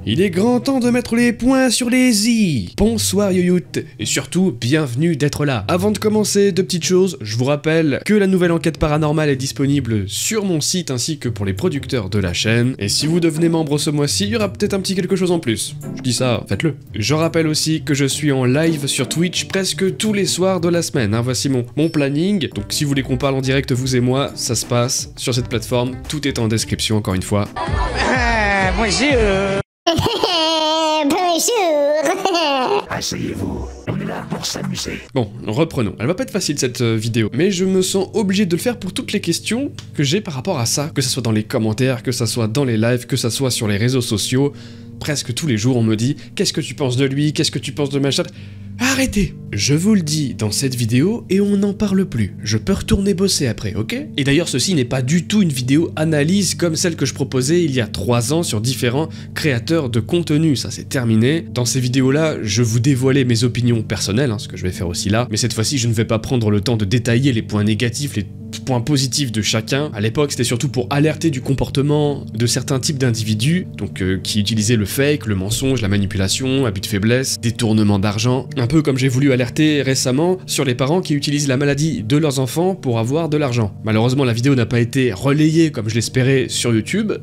Il est grand temps de mettre les points sur les i. Bonsoir Yoyout, et surtout, bienvenue d'être là. Avant de commencer, deux petites choses, je vous rappelle que la nouvelle enquête paranormale est disponible sur mon site ainsi que pour les producteurs de la chaîne, et si vous devenez membre ce mois-ci, il y aura peut-être un petit quelque chose en plus. Je dis ça, faites-le. Je rappelle aussi que je suis en live sur Twitch presque tous les soirs de la semaine, hein. Voici mon planning, donc si vous voulez qu'on parle en direct vous et moi, ça se passe sur cette plateforme, tout est en description encore une fois. Bonjour. Bonjour. Asseyez-vous, on est là pour s'amuser. Bon, reprenons. Elle va pas être facile cette vidéo, mais je me sens obligé de le faire pour toutes les questions que j'ai par rapport à ça, que ça soit dans les commentaires, que ça soit dans les lives, que ça soit sur les réseaux sociaux. Presque tous les jours on me dit « Qu'est-ce que tu penses de lui? Qu'est-ce que tu penses de machin ?» Arrêtez! Je vous le dis dans cette vidéo et on n'en parle plus. Je peux retourner bosser après, ok? Et d'ailleurs ceci n'est pas du tout une vidéo analyse comme celle que je proposais il y a 3 ans sur différents créateurs de contenu, ça c'est terminé. Dans ces vidéos-là, je vous dévoilais mes opinions personnelles, hein, ce que je vais faire aussi là, mais cette fois-ci je ne vais pas prendre le temps de détailler les points négatifs, les points positifs de chacun. À l'époque, c'était surtout pour alerter du comportement de certains types d'individus, donc qui utilisaient le fake, le mensonge, la manipulation, abus de faiblesse, détournement d'argent, un peu comme j'ai voulu alerter récemment sur les parents qui utilisent la maladie de leurs enfants pour avoir de l'argent. Malheureusement, la vidéo n'a pas été relayée comme je l'espérais sur YouTube,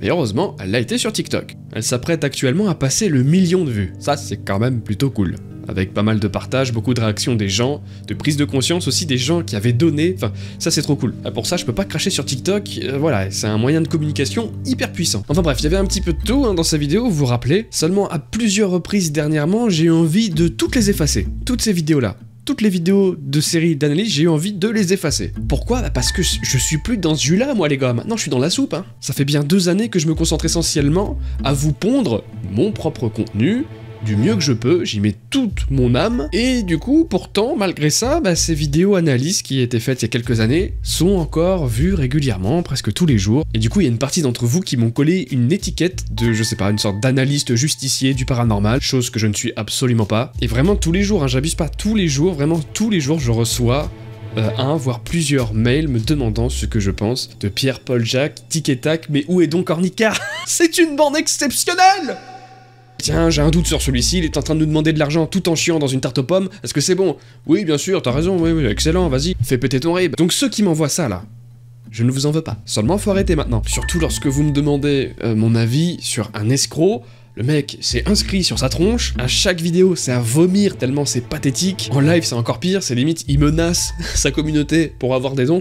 mais heureusement, elle l'a été sur TikTok. Elle s'apprête actuellement à passer le 1 million de vues. Ça, c'est quand même plutôt cool. Avec pas mal de partages, beaucoup de réactions des gens, de prise de conscience aussi des gens qui avaient donné, enfin, ça c'est trop cool. Pour ça, je peux pas cracher sur TikTok, voilà, c'est un moyen de communication hyper puissant. Enfin bref, il y avait un petit peu de tout hein, dans sa vidéo, vous vous rappelez. Seulement, à plusieurs reprises dernièrement, j'ai eu envie de toutes les effacer, toutes ces vidéos-là. Toutes les vidéos de séries d'analyse, j'ai eu envie de les effacer. Pourquoi? Bah parce que je suis plus dans ce jus-là, moi les gars, maintenant je suis dans la soupe, hein. Ça fait bien 2 années que je me concentre essentiellement à vous pondre mon propre contenu, du mieux que je peux, j'y mets toute mon âme, et du coup, pourtant, malgré ça, bah, ces vidéos analyses qui étaient faites il y a quelques années sont encore vues régulièrement, presque tous les jours, et du coup, il y a une partie d'entre vous qui m'ont collé une étiquette de, je sais pas, une sorte d'analyste justicier du paranormal, chose que je ne suis absolument pas, et vraiment tous les jours, hein, j'abuse pas, tous les jours, vraiment tous les jours, je reçois un, voire plusieurs mails me demandant ce que je pense de Pierre, Paul, Jacques, Tic et Tac, mais où est donc Ornica? C'est une bande exceptionnelle! Tiens, j'ai un doute sur celui-ci, il est en train de nous demander de l'argent tout en chiant dans une tarte aux pommes, est-ce que c'est bon? Oui, bien sûr, t'as raison, oui, excellent, vas-y, fais péter ton rib. Donc ceux qui m'envoient ça, là, je ne vous en veux pas. Seulement, faut arrêter maintenant. Surtout lorsque vous me demandez mon avis sur un escroc. Le mec s'est inscrit sur sa tronche, à chaque vidéo c'est à vomir tellement c'est pathétique. En live c'est encore pire, c'est limite, il menace sa communauté pour avoir des dons,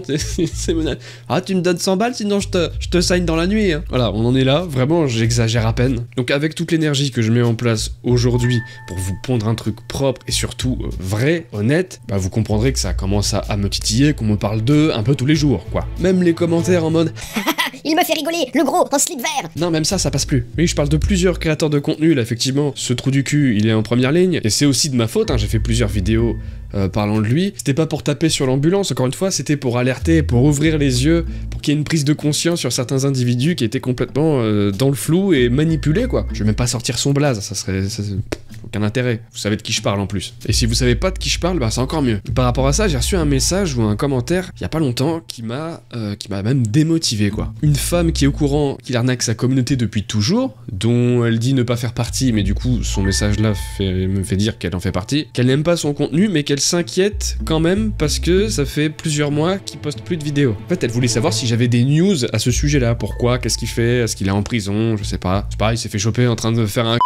c'est menace. Ah tu me donnes 100 balles sinon je te signe dans la nuit. Hein. Voilà, on en est là, vraiment j'exagère à peine. Donc avec toute l'énergie que je mets en place aujourd'hui pour vous pondre un truc propre et surtout vrai, honnête, bah vous comprendrez que ça commence à me titiller, qu'on me parle d'eux un peu tous les jours, quoi. Même les commentaires en mode Il me fait rigoler, le gros, en slip vert. non, même ça passe plus. Oui, je parle de plusieurs créateurs de contenu, là, effectivement. Ce trou du cul, il est en première ligne. Et c'est aussi de ma faute, hein, j'ai fait plusieurs vidéos parlant de lui. C'était pas pour taper sur l'ambulance, encore une fois, c'était pour alerter, pour ouvrir les yeux, pour qu'il y ait une prise de conscience sur certains individus qui étaient complètement dans le flou et manipulés, quoi. Je vais même pas sortir son blaze, ça serait... aucun intérêt. Vous savez de qui je parle en plus. Et si vous savez pas de qui je parle, bah c'est encore mieux. Par rapport à ça, j'ai reçu un message ou un commentaire il y a pas longtemps qui m'a même démotivé quoi. Une femme qui est au courant qu'il arnaque sa communauté depuis toujours, dont elle dit ne pas faire partie, mais du coup son message là me fait dire qu'elle en fait partie, qu'elle n'aime pas son contenu, mais qu'elle s'inquiète quand même parce que ça fait plusieurs mois qu'il poste plus de vidéos. En fait, elle voulait savoir si j'avais des news à ce sujet-là. Pourquoi? Qu'est-ce qu'il fait? Est-ce qu'il est en prison? Je sais pas. C'est pareil, il s'est fait choper en train de faire un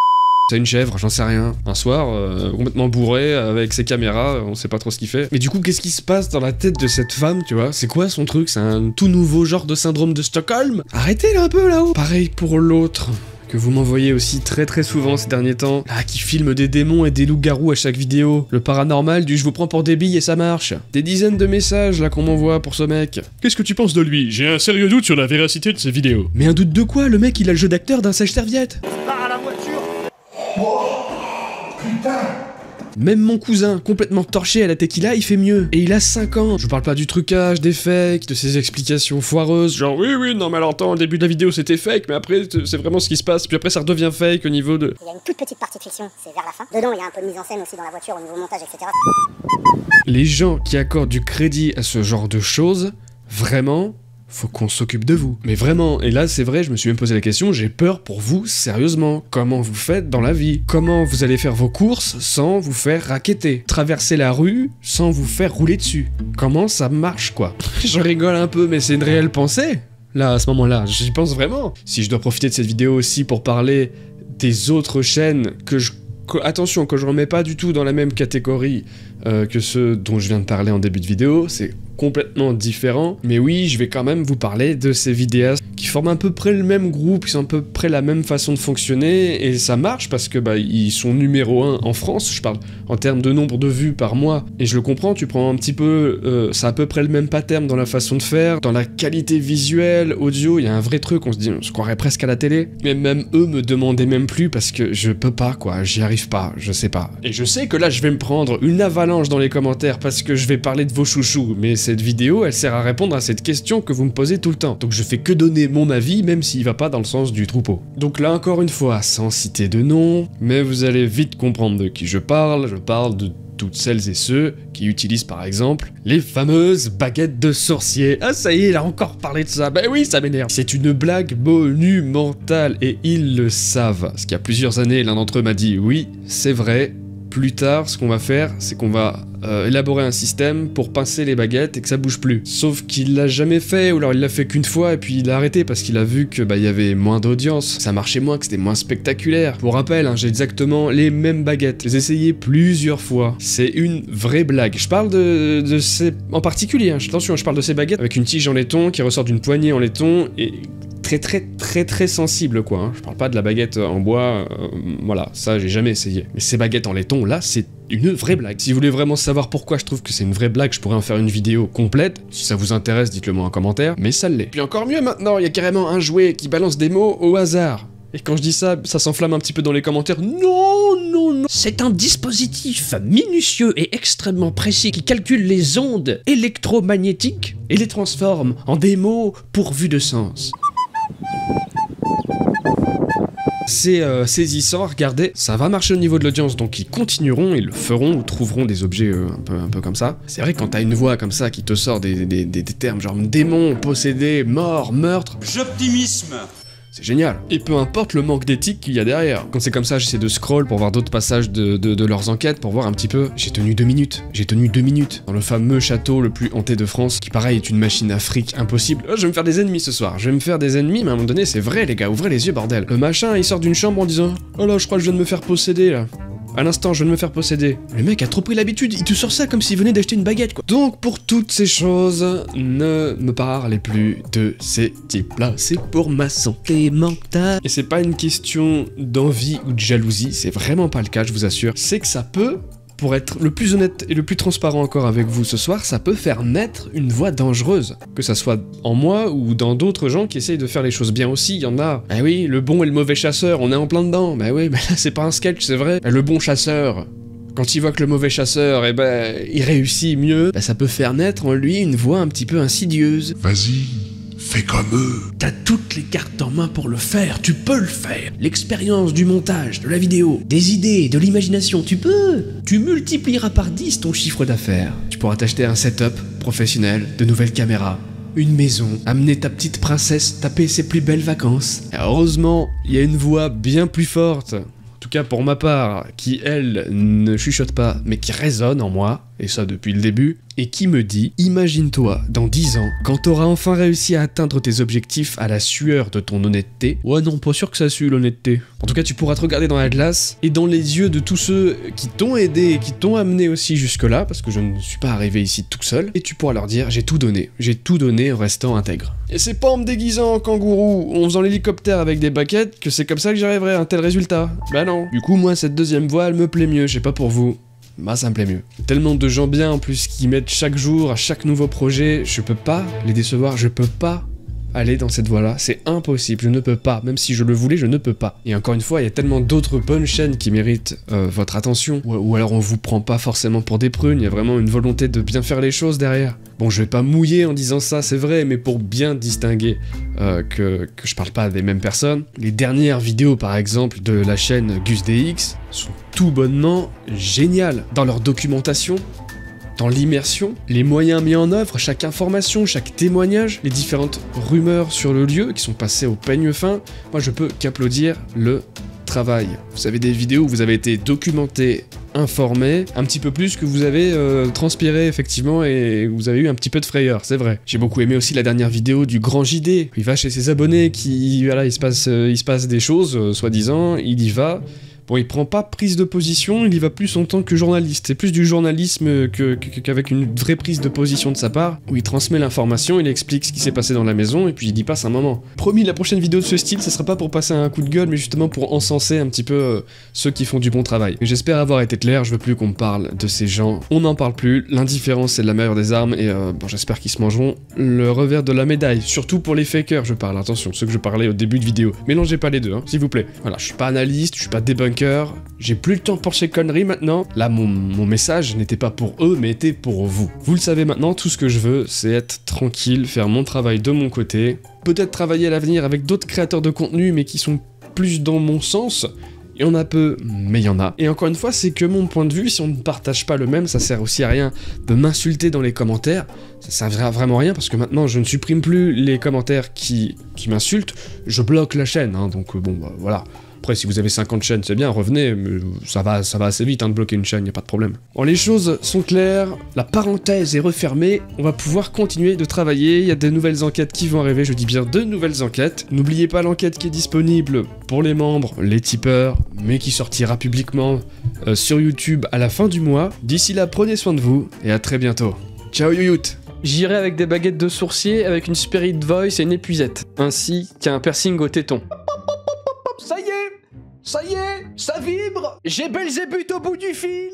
c'est une chèvre, j'en sais rien. Un soir, complètement bourré, avec ses caméras, on sait pas trop ce qu'il fait. Mais du coup, qu'est-ce qui se passe dans la tête de cette femme, tu vois? C'est quoi son truc? C'est un tout nouveau genre de syndrome de Stockholm? Arrêtez là un peu là-haut. Pareil pour l'autre, que vous m'envoyez aussi très souvent ces derniers temps, là, qui filme des démons et des loups-garous à chaque vidéo. Le paranormal du je vous prends pour des billes et ça marche. Des dizaines de messages là qu'on m'envoie pour ce mec. Qu'est-ce que tu penses de lui? J'ai un sérieux doute sur la véracité de ses vidéos. Mais un doute de quoi? Le mec il a le jeu d'acteur d'un sèche-serviette. Même mon cousin, complètement torché à la tequila, il fait mieux. Et il a 5 ans. Je vous parle pas du trucage, des fakes, de ses explications foireuses. Genre, oui, non, mais alors attends, le début de la vidéo c'était fake, mais après, c'est vraiment ce qui se passe. Puis après, ça redevient fake au niveau de... Il y a une toute petite partie de fiction, c'est vers la fin. Dedans, il y a un peu de mise en scène aussi dans la voiture, au niveau montage, etc. Les gens qui accordent du crédit à ce genre de choses, vraiment... faut qu'on s'occupe de vous. Mais vraiment, et là c'est vrai, je me suis même posé la question, j'ai peur pour vous, sérieusement. Comment vous faites dans la vie? Comment vous allez faire vos courses sans vous faire racketter? Traverser la rue sans vous faire rouler dessus? Comment ça marche, quoi? Je rigole un peu, mais c'est une réelle pensée. Là, à ce moment-là, j'y pense vraiment. Si je dois profiter de cette vidéo aussi pour parler des autres chaînes attention, que je remets pas du tout dans la même catégorie que ceux dont je viens de parler en début de vidéo, c'est complètement différent, mais oui, je vais quand même vous parler de ces vidéastes qui forment à peu près le même groupe, qui sont à peu près la même façon de fonctionner, et ça marche parce que ils sont numéro 1 en France, je parle en termes de nombre de vues par mois, et je le comprends, tu prends un petit peu, c'est à peu près le même pattern dans la façon de faire, dans la qualité visuelle, audio, il y a un vrai truc, on se croirait presque à la télé, mais même eux me demandaient même plus parce que je peux pas, quoi, j'y arrive pas, je sais pas. Et je sais que là, je vais me prendre une avalanche dans les commentaires parce que je vais parler de vos chouchous, mais cette vidéo, elle sert à répondre à cette question que vous me posez tout le temps. Donc je fais que donner mon avis, même s'il va pas dans le sens du troupeau. Donc là, encore une fois, sans citer de nom, mais vous allez vite comprendre de qui je parle de toutes celles et ceux qui utilisent par exemple les fameuses baguettes de sorcier. Ah ça y est, il a encore parlé de ça, bah oui, ça m'énerve. C'est une blague monumentale et ils le savent. Parce qu'il y a plusieurs années, l'un d'entre eux m'a dit oui, c'est vrai. Plus tard, ce qu'on va faire, c'est qu'on va élaborer un système pour pincer les baguettes et que ça bouge plus. Sauf qu'il l'a jamais fait, ou alors il l'a fait qu'une fois et puis il a arrêté parce qu'il a vu que il y avait moins d'audience, ça marchait moins, que c'était moins spectaculaire. Pour rappel, hein, j'ai exactement les mêmes baguettes, je les ai essayées plusieurs fois. C'est une vraie blague. Je parle de ces... en particulier, hein, attention, je parle de ces baguettes avec une tige en laiton qui ressort d'une poignée en laiton et... très sensible, quoi. Hein. Je parle pas de la baguette en bois, voilà, ça j'ai jamais essayé. Mais ces baguettes en laiton, là, c'est une vraie blague. Si vous voulez vraiment savoir pourquoi je trouve que c'est une vraie blague, je pourrais en faire une vidéo complète. Si ça vous intéresse, dites-le moi en commentaire, mais ça l'est. Puis encore mieux maintenant, il y a carrément un jouet qui balance des mots au hasard. Et quand je dis ça, ça s'enflamme un petit peu dans les commentaires. Non, non, non. C'est un dispositif minutieux et extrêmement précis qui calcule les ondes électromagnétiques et les transforme en des mots pourvus de sens. C'est saisissant, regardez, ça va marcher au niveau de l'audience, donc ils continueront, ils le feront, ou trouveront des objets un peu comme ça. C'est vrai que quand t'as une voix comme ça qui te sort des termes genre démon, possédé, mort, meurtre... J'optimisme. C'est génial. Et peu importe le manque d'éthique qu'il y a derrière. Quand c'est comme ça, j'essaie de scroll pour voir d'autres passages de leurs enquêtes, pour voir un petit peu. J'ai tenu 2 minutes. J'ai tenu 2 minutes. Dans le fameux château le plus hanté de France, qui pareil est une machine à fric impossible. Oh, je vais me faire des ennemis ce soir. Je vais me faire des ennemis, mais à un moment donné, c'est vrai les gars, ouvrez les yeux bordel. Le machin, il sort d'une chambre en disant « Oh là, je crois que je viens de me faire posséder là. » À l'instant, je viens de me faire posséder. Le mec a trop pris l'habitude, il te sort ça comme s'il venait d'acheter une baguette, quoi. Donc, pour toutes ces choses, ne me parlez plus de ces types-là. C'est pour ma santé mentale. Et c'est pas une question d'envie ou de jalousie, c'est vraiment pas le cas, je vous assure. C'est que ça peut... Pour être le plus honnête et le plus transparent encore avec vous ce soir, ça peut faire naître une voix dangereuse. Que ça soit en moi ou dans d'autres gens qui essayent de faire les choses bien aussi, il y en a. Bah oui, le bon et le mauvais chasseur, on est en plein dedans. Bah oui, mais là c'est pas un sketch, c'est vrai. Bah, le bon chasseur, quand il voit que le mauvais chasseur, il réussit mieux, bah ça peut faire naître en lui une voix un petit peu insidieuse. Vas-y, fais comme eux. T'as toutes les cartes en main pour le faire, tu peux le faire. L'expérience du montage, de la vidéo, des idées, de l'imagination, tu peux. Tu multiplieras par 10 ton chiffre d'affaires. Tu pourras t'acheter un setup professionnel, de nouvelles caméras, une maison, amener ta petite princesse taper ses plus belles vacances. Et heureusement, il y a une voix bien plus forte, en tout cas pour ma part, qui elle ne chuchote pas, mais qui résonne en moi, et ça depuis le début, et qui me dit « Imagine-toi, dans 10 ans, quand t'auras enfin réussi à atteindre tes objectifs à la sueur de ton honnêteté... » Ouais non, pas sûr que ça sue l'honnêteté. En tout cas, tu pourras te regarder dans la glace, et dans les yeux de tous ceux qui t'ont aidé et qui t'ont amené aussi jusque-là, parce que je ne suis pas arrivé ici tout seul, et tu pourras leur dire « J'ai tout donné en restant intègre. » Et c'est pas en me déguisant en kangourou, ou en faisant l'hélicoptère avec des baquettes, que c'est comme ça que j'arriverai à un tel résultat. Bah non. Du coup, moi, cette deuxième voix, elle me plaît mieux, je sais pas pour vous. Bah ça me plaît mieux. Tellement de gens bien en plus qui mettent chaque jour à chaque nouveau projet, je peux pas les décevoir, je peux pas aller dans cette voie-là, c'est impossible, je ne peux pas, même si je le voulais, je ne peux pas. Et encore une fois, il y a tellement d'autres bonnes chaînes qui méritent votre attention, ou alors on vous prend pas forcément pour des prunes, il y a vraiment une volonté de bien faire les choses derrière. Bon, je vais pas mouiller en disant ça, c'est vrai, mais pour bien distinguer que je parle pas des mêmes personnes, les dernières vidéos par exemple de la chaîne GusDX sont tout bonnement géniales dans leur documentation, dans l'immersion, les moyens mis en œuvre, chaque information, chaque témoignage, les différentes rumeurs sur le lieu qui sont passées au peigne fin, moi je peux qu'applaudir le travail. Vous avez des vidéos où vous avez été documenté, informé, un petit peu plus que vous avez transpiré effectivement et vous avez eu un petit peu de frayeur, c'est vrai. J'ai beaucoup aimé aussi la dernière vidéo du Grand JD. Il va chez ses abonnés qui, voilà, il se passe des choses, soi-disant, il y va. Bon, il prend pas prise de position, il y va plus en tant que journaliste. C'est plus du journalisme qu'avec une vraie prise de position de sa part, où il transmet l'information, il explique ce qui s'est passé dans la maison, et puis il y passe un moment. Promis, la prochaine vidéo de ce style, ça sera pas pour passer un coup de gueule, mais justement pour encenser un petit peu ceux qui font du bon travail. J'espère avoir été clair, je veux plus qu'on me parle de ces gens. On n'en parle plus, l'indifférence c'est la meilleure des armes, et bon, j'espère qu'ils se mangeront le revers de la médaille. Surtout pour les fakers, je parle, attention, ceux que je parlais au début de vidéo. Mélangez pas les deux, hein, s'il vous plaît. Voilà, je suis pas analyste, je suis pas débunker, j'ai plus le temps pour ces conneries maintenant. Là, mon message n'était pas pour eux, mais était pour vous. Vous le savez maintenant, tout ce que je veux, c'est être tranquille, faire mon travail de mon côté, peut-être travailler à l'avenir avec d'autres créateurs de contenu, mais qui sont plus dans mon sens. Il y en a peu, mais il y en a. Et encore une fois, c'est que mon point de vue, si on ne partage pas le même, ça sert aussi à rien de m'insulter dans les commentaires. Ça servira vraiment à rien, parce que maintenant, je ne supprime plus les commentaires qui m'insultent, je bloque la chaîne, hein, donc bon, bah, voilà. Après, si vous avez 50 chaînes, c'est bien, revenez, mais ça va assez vite hein, de bloquer une chaîne, y a pas de problème. Bon, les choses sont claires, la parenthèse est refermée, on va pouvoir continuer de travailler, il y a de nouvelles enquêtes qui vont arriver, je dis bien de nouvelles enquêtes. N'oubliez pas l'enquête qui est disponible pour les membres, les tipeurs, mais qui sortira publiquement sur YouTube à la fin du mois. D'ici là, prenez soin de vous, et à très bientôt. Ciao youyout. J'irai avec des baguettes de sourcier, avec une spirit voice et une épuisette, ainsi qu'un piercing au téton. Ça y est, ça vibre. J'ai Belzébuth au bout du fil.